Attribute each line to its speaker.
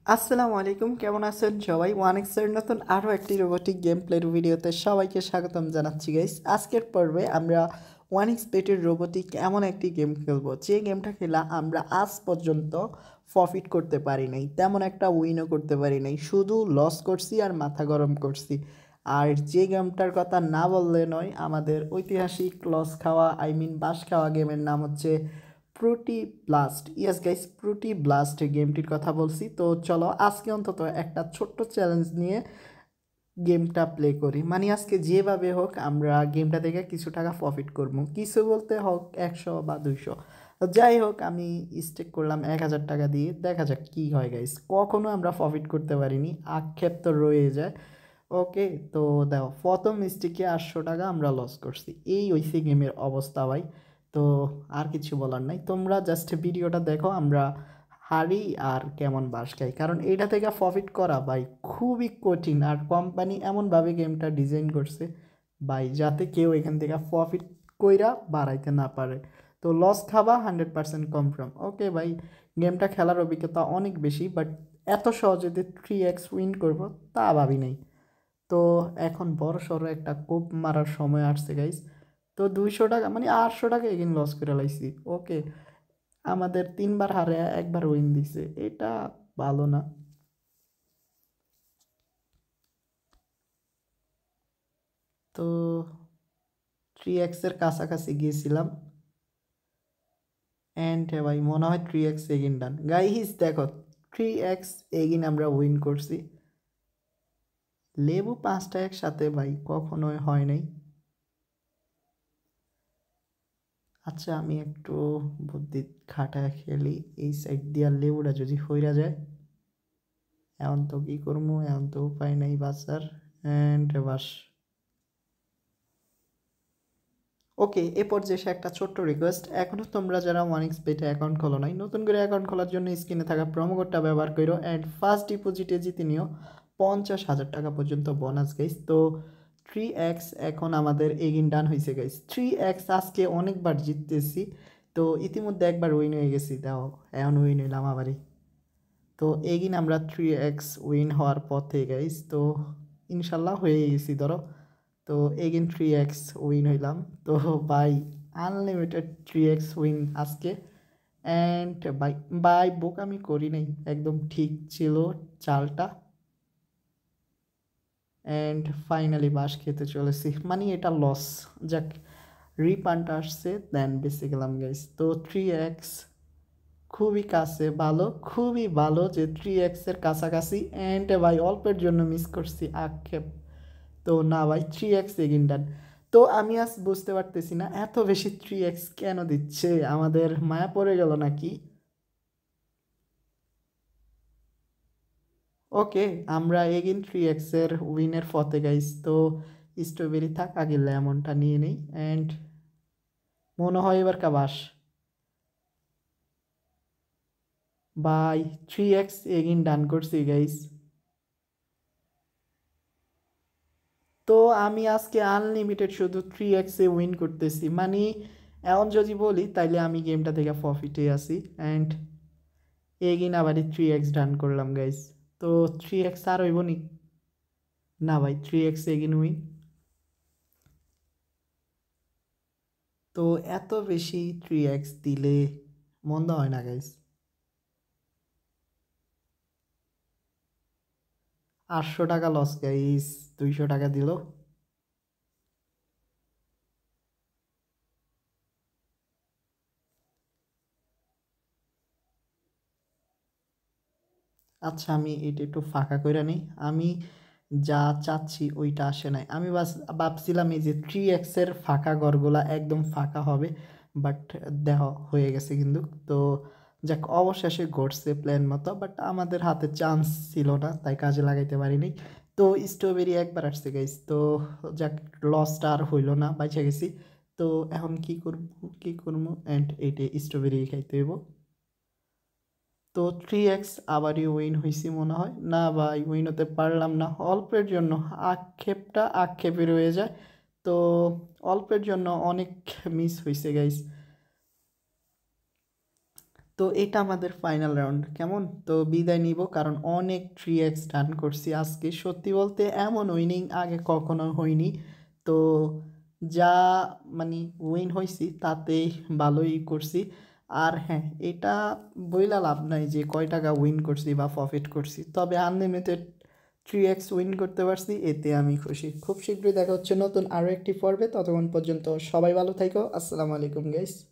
Speaker 1: আসসালামু আলাইকুম, কেমন আছেন সবাই? ওয়ানেক্সের নতুন আরও একটি রোবোটিক গেম প্লের ভিডিওতে সবাইকে স্বাগতম জানাচ্ছি গাইস। আজকের পর্বে আমরা ওয়ানেক্স পেটের রোবোটিক এমন একটি গেম খেলবো যে গেমটা খেলা আমরা আজ পর্যন্ত প্রফিট করতে পারি নাই, তেমন একটা উইনও করতে পারি নাই, শুধু লস করছি আর মাথা গরম করছি। আর যে গেমটার কথা না বললে নয়, আমাদের ঐতিহাসিক লস খাওয়া বাস খাওয়া গেমের নাম হচ্ছে Fruity Blast. Yes guys, Fruity Blast গেমটির কথা বলছি। তো চলো আজকে অন্তত একটা ছোট্ট চ্যালেঞ্জ নিয়ে গেমটা প্লে করি। মানে আজকে যেভাবে হোক আমরা গেমটা থেকে কিছু টাকা প্রফিট করবো, কিছু বলতে হোক 100 বা 200। যাই হোক, আমি স্টেক করলাম 1000 টাকা দিয়ে, দেখা যাক কী হয় গাইস। কখনো আমরা প্রফিট করতে পারিনি, আক্ষেপ তো রয়ে যায়। ওকে, তো দেখো প্রথম স্টিকে 800 টাকা আমরা লস করছি। এই হইছে গেমের অবস্থা ভাই। তো আর কিছু বলার নাই, তোমরা জাস্ট ভিডিওটা দেখো আমরা হারি আর কেমন বাস খাই, কারণ এইটা থেকে প্রফিট করা ভাই খুবই কঠিন। আর কোম্পানি এমনভাবে গেমটা ডিজাইন করছে ভাই যাতে কেউ এখান থেকে প্রফিট কইরা বাড়াইতে না পারে। তো লস খাবা 100% কনফার্ম। ওকে ভাই, গেমটা খেলার অভিজ্ঞতা অনেক বেশি, বাট এত সহজে যে 3x উইন করবো তা ভাবি নাই। তো এখন বড় সড়ো একটা কোপ মারার সময় আসছে গাইস। তো 200 টাকা মানে 800 টাকা এগিন লস করে লাইছি। ওকে, আমাদের 3বার হারে একবার উইন দিছে, এটা ভালো না। তো 3x-এর কাছাকাছি গিয়েছিলাম, অ্যান্ড ভাই মনে হয় 3x এগিন ডান গাইস। দেখো 3x এগিন আমরা উইন করছি। লেবু 5টা একসাথে ভাই কখনোই হয় নাই। আচ্ছা, আমি একটু বুদ্ধি খাটায় খেলি, এই সাইড দিয়া লেবুটা যদি হইরা যায়। এখন তো কি করবো, এখন তো উপায় নাই বাঁচার। অ্যান্ড বাস। ওকে, এ পর্যায়ে এসে একটা ছোট্ট রিকোয়েস্ট, এখনও তোমরা যারা ওয়ানিক্স পেটে অ্যাকাউন্ট খোলো নাই, নতুন করে অ্যাকাউন্ট খোলার জন্য স্ক্রিনে থাকা প্রোমো কোডটা ব্যবহার করো অ্যান্ড ফার্স্ট ডিপোজিটে জিতে নিও 50,000 টাকা পর্যন্ত বোনাস গাইস। তো 3x এখন আমাদের এগিন ডান হয়েছে গাইস। 3x আজকে অনেকবার জিততেছি, তো ইতিমধ্যে একবার উইন হয়ে গেছি, দাও এখন উইন হইলাম আবারই। তো এগিন আমরা 3x উইন হওয়ার পথে গাইস। তো ইনশাল্লাহ হয়ে গেছি ধরো। তো এগেন 3x উইন হইলাম। তো বাই আনলিমিটেড 3x উইন আজকে। অ্যান্ড বাই বাই বুক আমি করি নাই, একদম ঠিক ছিল চালটা। অ্যান্ড ফাইনালি বাস খেতে চলেছি, মানে এটা লস। যাক, রিপান্ট আসছে দেন বেঁচে গেলাম গাইস। তো 3x খুবই কাছে, ভালো খুবই ভালো যে 3x-এর কাছাকাছি। অ্যান্ড ভাই অল্পের জন্য মিস করছি, আক্ষেপ। তো না ভাই 3x এগিন ডান। তো আমি আজ বুঝতে পারতেছি না এত বেশি 3x কেন দিচ্ছে, আমাদের মায়া পড়ে গেল নাকি? ওকে, আমরা এগিন 3x-এর উইনের ফতে গাইস। তো স্ট্রবেরি থাক, আগে লেমনটা নিয়ে নেই। অ্যান্ড মনে হয় এবার কাবাস বাই 3x এগিন ডান করছি গাইস। তো আমি আজকে আনলিমিটেড শুধু 3x-এ উইন করতেছি, মানে এখন যদি বলি তাইলে আমি গেমটা থেকে প্রফিটে আছি। অ্যান্ড এগিন আবারই 3x ডান করলাম গাইস। তো 3x আর হইব নি? না ভাই 3x এগিন উইন। তো এত বেশি 3x দিলে মন্দ হয় না গাইস। 800 টাকা লস গাইস, 200 টাকা দিল। আচ্ছা, আমি এটা একটু ফাঁকা করে নিই। আমি যা চাচ্ছি ওইটা আসে নাই, আমি বাস ভাবছিলাম এই যে 3x-এর ফাঁকা ঘরগুলা একদম ফাঁকা হবে, বাট দেহ হয়ে গেছে কিন্তু। তো যাক, অবশেষে ঘটছে প্ল্যান মতো, বাট আমাদের হাতে চান্স ছিল না তাই কাজে লাগাইতে পারিনি। তো স্ট্রবেরি একবার আসছে গাইস। তো যাক, লসটা আর হইলো না, বাইচা গেছি। তো এখন কি করব, কি করবো, অ্যান্ড এইটা স্ট্রবেরি খাইতে হইব। তো 3x আবারই উইন হয়েছি মনে হয়, না ভাই উইন হতে পারলাম না অল্পের জন্য। আক্ষেপটা আক্ষেপে রয়ে যায়। তো অল্পের জন্য অনেক মিস হয়েছে গাইস। তো তো এটা আমাদের ফাইনাল রাউন্ড, কেমন? তো বিদায় নিব, কারণ অনেক 3x রান করছি আজকে। সত্যি বলতে এমন উইনিং আগে কখনো হয়নি। তো যা মানে উইন হয়েছি তাতেই ভালোই করছি। আর হ্যাঁ, এটা বইলা লাভ নাই যে কয় টাকা উইন করছি বা প্রফিট করছি, তবে আনলিমিটেড 3x উইন করতে পারছি, এতে আমি খুশি। খুব শীঘ্রই দেখা হচ্ছে নতুন আরও একটি পর্বে। ততক্ষণ পর্যন্ত সবাই ভালো থাকো। আসসালামু আলাইকুম গাইস।